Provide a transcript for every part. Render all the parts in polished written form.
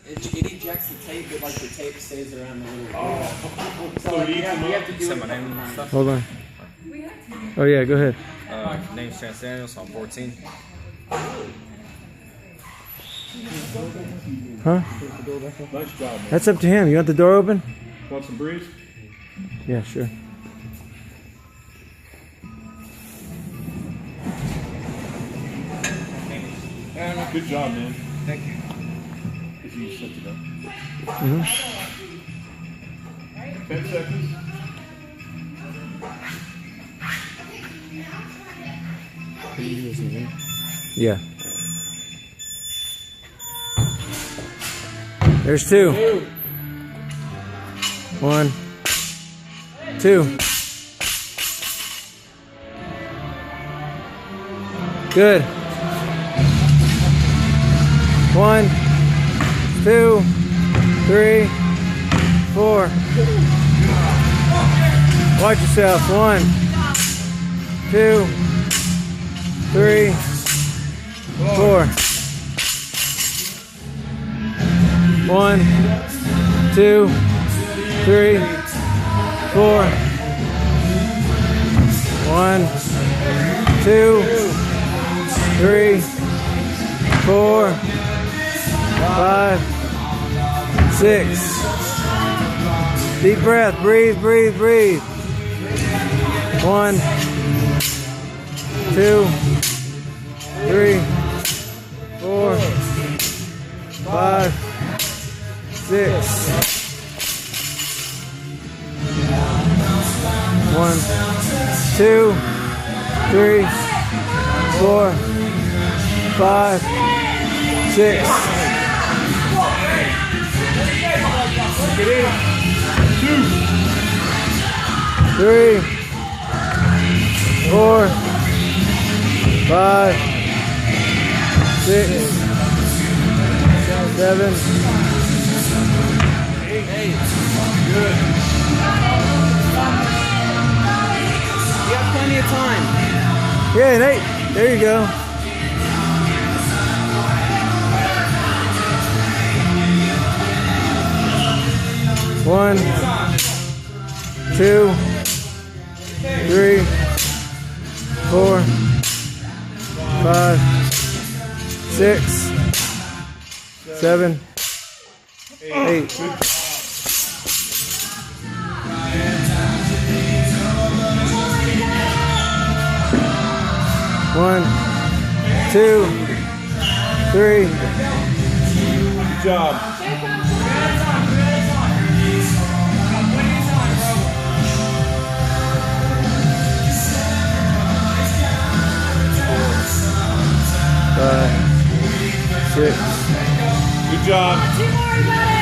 It ejects the tape, but like the tape stays around the little. Oh. So like, you have to do it. My name and stuff. Hold on. Oh yeah, go ahead. Name's Trans Daniel, so I'm 14. Huh? Nice job, man. That's up to him. You want the door open? Want some breeze? Yeah, sure. Good job, man. Thank you. If you set it up. 10 Mm-hmm. seconds. Yeah. There's 2. 1, 2. Good. 1, 2, 3, 4. Watch yourself. 1, 2, 3, 4. 1, 2, 3, 4. 1, 2, 3, 4, 5, 6. Deep breath. Breathe, breathe, breathe. 1, 2, 3, 4, 5, 6. 1, 2, 3, 4, 5, 6. 3, 4, 5, 6, 7, 8. Good. You got plenty of time. yeah, and 8. There you go. One, 2, 3, 4, 5, 6, 7, 8. One, 2, 3. Good job. 5, 6. Good job. 2 more, you got it.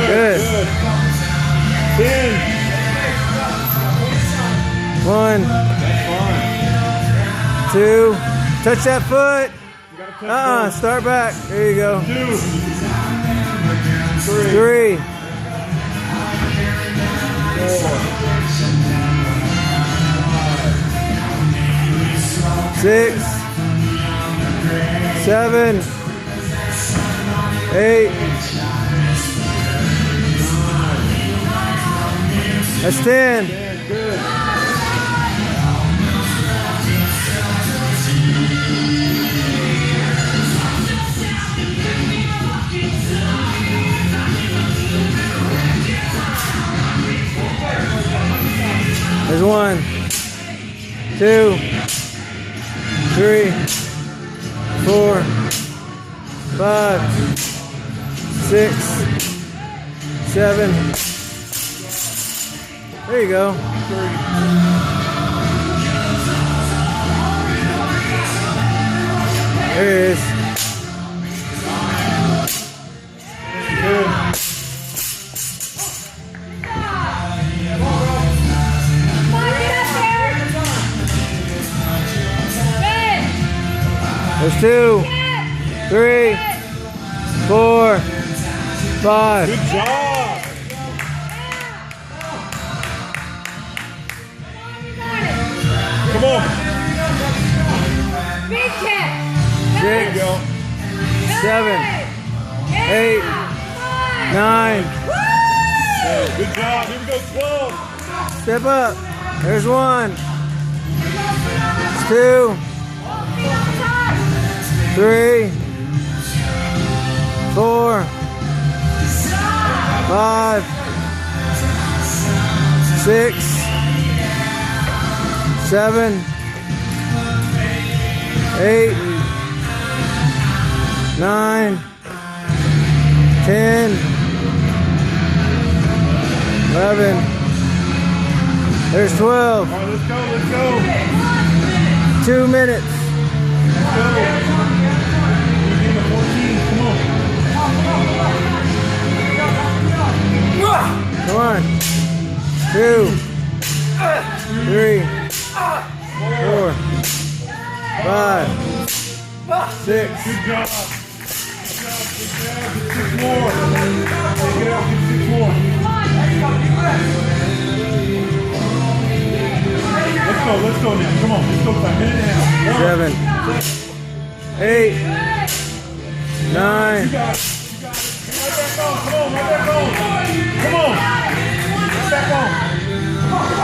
Good. 10. 1, 2. Touch that foot. Start back. There you go. 2. 3. 6, 7, 8. That's 10. Good. There's 1, 2, 3, 4, 5, 6, 7. There you go. There it is. Good. There's 2, 3, 4, 5. Good job. Come on. Big kick. 6, 7, 8, 9. Good job. Here we go. 12. Step up. There's 1. 2, 3, 4, 5, 6, 7, 8, 9, 10, 11. There's 12. All right, let's go. Let's go. 2 minutes. Let's go. You're the 14. Come on. Come on. 2, 3, 4, 5, 6. Good job. Good job. Good job. Get 6 more. Take it out. Get 6 more. Let's go now. Come on. Let's go. 5 minutes and a half. 7, 8, 9. You got it. Right back on. Come on. Right back on. Come on. Right back on.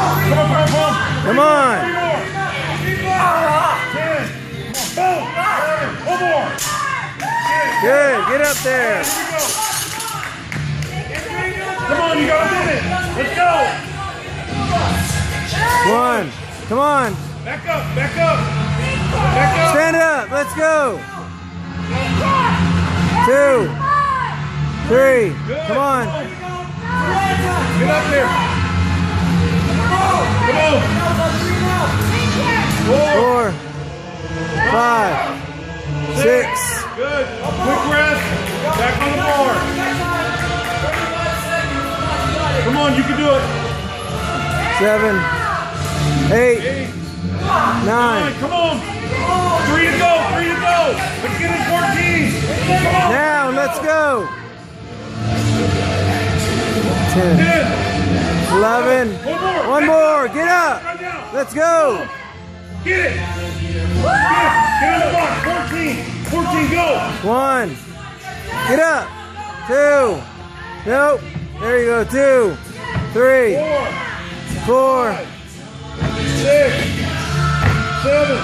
Come on. Come on. 3 more. 10. Boom. 11. 1 more. 10. Good. Get up there. Here we go. Come on. You got a minute. Let's go. 1. Come on. Back up. Back up. Back up. Stand up. Let's go. 2, 3. Come on. Get up there. Come on. 4. 4, 5, 6. Good. Quick rest. Back on the bar. Come on, you can do it. 7, 8, 8, 9. come on. 3 to go. 3 to go. Let's get in 14. Come on. Now let's go. 10, 10. 11. One more. Get up. Right now. Let's go. Get it. Get in the box. 14. 14, go. 1. Get up. 2. Nope. There you go. 2, 3, 4, 4. 6, 7,